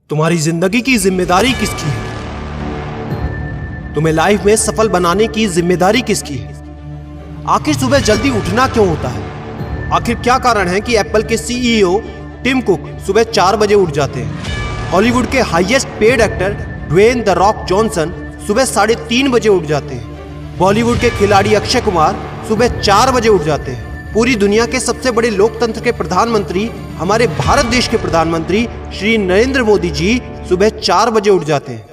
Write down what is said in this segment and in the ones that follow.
तुम्हारी जिंदगी की जिम्मेदारी किसकी है? तुम्हें लाइफ में सफल बनाने की जिम्मेदारी किसकी है? आखिर सुबह जल्दी उठना क्यों होता है? आखिर क्या कारण है कि एप्पल के सीईओ टिम कुक सुबह 4 बजे उठ जाते हैं? हॉलीवुड के highest paid actor Dwayne the Rock Johnson सुबह 3:30 बजे उठ जाते हैं। बॉलीवुड के खिलाड़ी अक्षय कुमार सुबह 4 बजे उठ जाते हैं। पूरी दुनिया के सबसे बड़े लोकतंत्र के प्रधानमंत्री, हमारे भारत देश के प्रधानमंत्री श्री नरेंद्र मोदी जी सुबह 4 बजे उठ जाते हैं।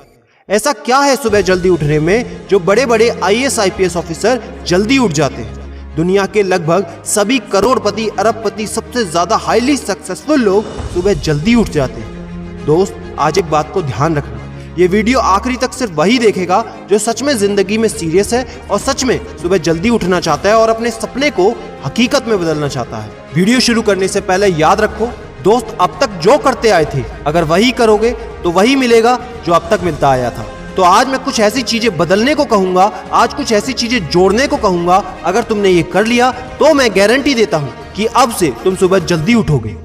ऐसा क्या है सुबह जल्दी उठने में जो बड़े बड़े आईएएस आईपीएस ऑफिसर जल्दी उठ जाते हैं? दुनिया के लगभग सभी करोड़पति, अरबपति, सबसे ज्यादा हाईली सक्सेसफुल लोग सुबह जल्दी उठ जाते हैं। दोस्त, आज एक बात को ध्यान रखना, ये वीडियो आखिरी तक सिर्फ वही देखेगा जो सच में जिंदगी में सीरियस है और सच में सुबह जल्दी उठना चाहता है और अपने सपने को हकीकत में बदलना चाहता है। वीडियो शुरू करने से पहले याद रखो दोस्त, अब तक जो करते आए थे अगर वही करोगे तो वही मिलेगा जो अब तक मिलता आया था। तो आज मैं कुछ ऐसी चीजें बदलने को कहूंगा, आज कुछ ऐसी चीजें जोड़ने को कहूंगा। अगर तुमने ये कर लिया तो मैं गारंटी देता हूं कि अब से तुम सुबह जल्दी उठोगे।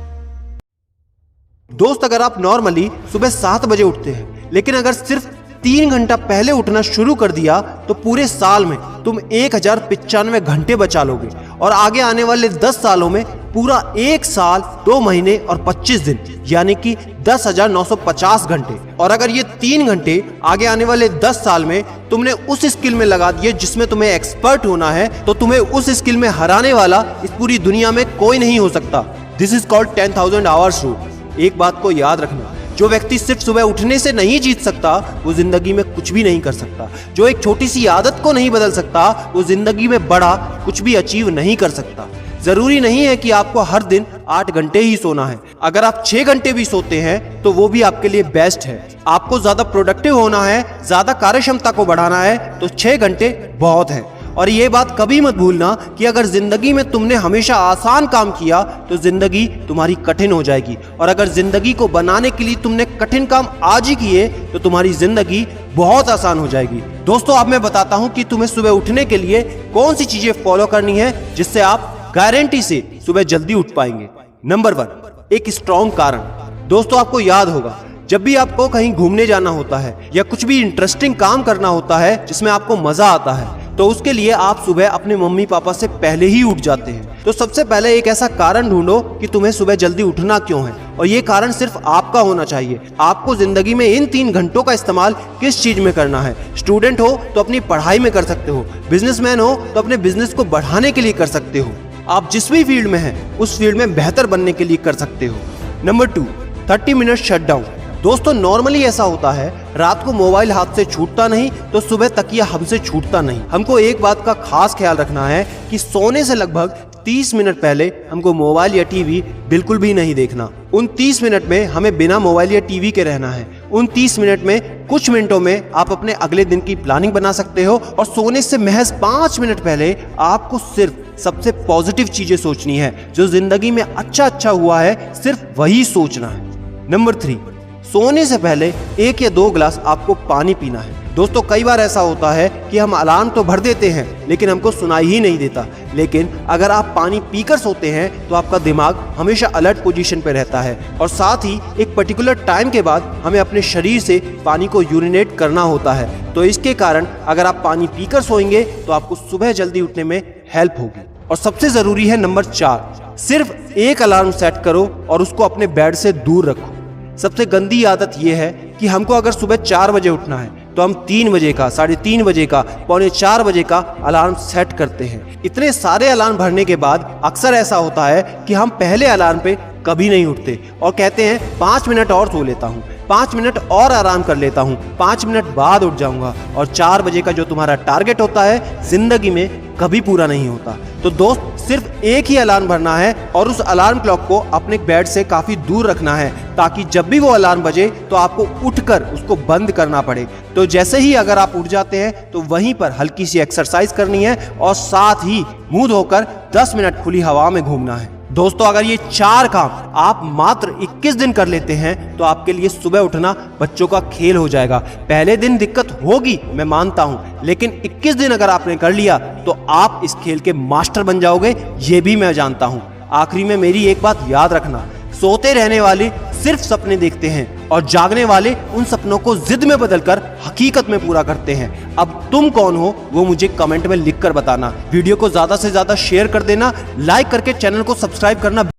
दोस्त, अगर आप नॉर्मली सुबह 7 बजे उठते हैं लेकिन अगर सिर्फ 3 घंटा पहले उठना शुरू कर दिया तो पूरे साल में तुम 1095 घंटे बचा लोगे और आगे आने वाले 10 सालों में पूरा 1 साल 2 महीने और 25 दिन यानी कि 10,950 घंटे। और अगर ये 3 घंटे आगे आने वाले 10 साल में तुमने उस स्किल में लगा दिए जिसमें तुम्हें एक्सपर्ट होना है तो तुम्हें उस स्किल में हराने वाला इस पूरी दुनिया में कोई नहीं हो सकता। This is called 10,000 hours rule. एक बात को याद रखना, जो व्यक्ति सिर्फ सुबह उठने से नहीं जीत सकता वो जिंदगी में कुछ भी नहीं कर सकता। जो एक छोटी सी आदत को नहीं बदल सकता वो जिंदगी में बड़ा कुछ भी अचीव नहीं कर सकता। जरूरी नहीं है कि आपको हर दिन 8 घंटे ही सोना है। अगर आप 6 घंटे भी सोते हैं तो वो भी आपके लिए बेस्ट है। आपको ज्यादा प्रोडक्टिव होना है, ज्यादा कार्यक्षमता को बढ़ाना है तो 6 घंटे बहुत है। और ये बात कभी मत भूलना कि अगर जिंदगी में तुमने हमेशा आसान काम किया तो जिंदगी तुम्हारी कठिन हो जाएगी और अगर जिंदगी को बनाने के लिए तुमने कठिन काम आज ही किए तो तुम्हारी जिंदगी बहुत आसान हो जाएगी। दोस्तों, अब मैं बताता हूं कि तुम्हें सुबह उठने के लिए कौन सी चीजें फॉलो करनी है जिससे आप गारंटी से सुबह जल्दी उठ पाएंगे। नंबर 1, एक स्ट्रॉन्ग कारण। दोस्तों, आपको याद होगा जब भी आपको कहीं घूमने जाना होता है या कुछ भी इंटरेस्टिंग काम करना होता है जिसमें आपको मजा आता है तो उसके लिए आप सुबह अपने मम्मी पापा से पहले ही उठ जाते हैं। तो सबसे पहले एक ऐसा कारण ढूंढो कि तुम्हें सुबह जल्दी उठना क्यों है और ये कारण सिर्फ आपका होना चाहिए। आपको जिंदगी में इन 3 घंटों का इस्तेमाल किस चीज में करना है। स्टूडेंट हो तो अपनी पढ़ाई में कर सकते हो, बिजनेसमैन हो तो अपने बिजनेस को बढ़ाने के लिए कर सकते हो, आप जिस भी फील्ड में हैं उस फील्ड में बेहतर बनने के लिए कर सकते हो। Number 2, 30 minute shutdown. दोस्तों, नॉर्मली ऐसा होता है रात को मोबाइल हाथ से छूटता नहीं तो सुबह तकिया हमसे छूटता नहीं। हमको एक बात का खास ख्याल रखना है कि सोने से लगभग 30 मिनट पहले हमको मोबाइल या टीवी बिल्कुल भी नहीं देखना। उन 30 मिनट में हमें बिना मोबाइल या टीवी के रहना है। उन 30 मिनट में कुछ मिनटों में आप अपने अगले दिन की प्लानिंग बना सकते हो और सोने से महज 5 मिनट पहले आपको सिर्फ सबसे पॉजिटिव चीजें सोचनी है। जो जिंदगी में अच्छा हुआ है सिर्फ वही सोचना है। नंबर 3, सोने से पहले 1 या 2 गिलास आपको पानी पीना है। दोस्तों, कई बार ऐसा होता है कि हम अलार्म तो भर देते हैं लेकिन हमको सुनाई ही नहीं देता। लेकिन अगर आप पानी पीकर सोते हैं तो आपका दिमाग हमेशा अलर्ट पोजीशन पे रहता है और साथ ही एक पर्टिकुलर टाइम के बाद हमें अपने शरीर से पानी को यूरिनेट करना होता है। तो इसके कारण अगर आप पानी पीकर सोएंगे तो आपको सुबह जल्दी उठने में हेल्प होगी। और सबसे जरूरी है नंबर 4, सिर्फ एक अलार्म सेट करो और उसको अपने बेड से दूर रखो। सबसे गंदी आदत यह है कि हमको अगर सुबह 4 बजे उठना है तो हम 3 बजे का, 3:30 बजे का, 3:45 बजे का अलार्म सेट करते हैं। इतने सारे अलार्म भरने के बाद अक्सर ऐसा होता है कि हम पहले अलार्म पे कभी नहीं उठते और कहते हैं 5 मिनट और सो लेता हूँ, 5 मिनट और आराम कर लेता हूँ, 5 मिनट बाद उठ जाऊंगा। और 4 बजे का जो तुम्हारा टारगेट होता है जिंदगी में कभी पूरा नहीं होता। तो दोस्त, सिर्फ एक ही अलार्म भरना है और उस अलार्म क्लॉक को अपने बेड से काफी दूर रखना है ताकि जब भी वो अलार्म बजे तो आपको उठकर उसको बंद करना पड़े। तो जैसे ही अगर आप उठ जाते हैं तो वहीं पर हल्की सी एक्सरसाइज करनी है और साथ ही मुंह धोकर 10 मिनट खुली हवा में घूमना है। दोस्तों, अगर ये 4 काम आप मात्र 21 दिन कर लेते हैं तो आपके लिए सुबह उठना बच्चों का खेल हो जाएगा। पहले दिन दिक्कत होगी, मैं मानता हूं, लेकिन 21 दिन अगर आपने कर लिया तो आप इस खेल के मास्टर बन जाओगे, ये भी मैं जानता हूं। आखिरी में मेरी एक बात याद रखना, सोते रहने वाले सिर्फ सपने देखते हैं और जागने वाले उन सपनों को जिद में बदलकर हकीकत में पूरा करते हैं। अब तुम कौन हो वो मुझे कमेंट में लिखकर बताना। वीडियो को ज्यादा से ज्यादा शेयर कर देना, लाइक करके चैनल को सब्सक्राइब करना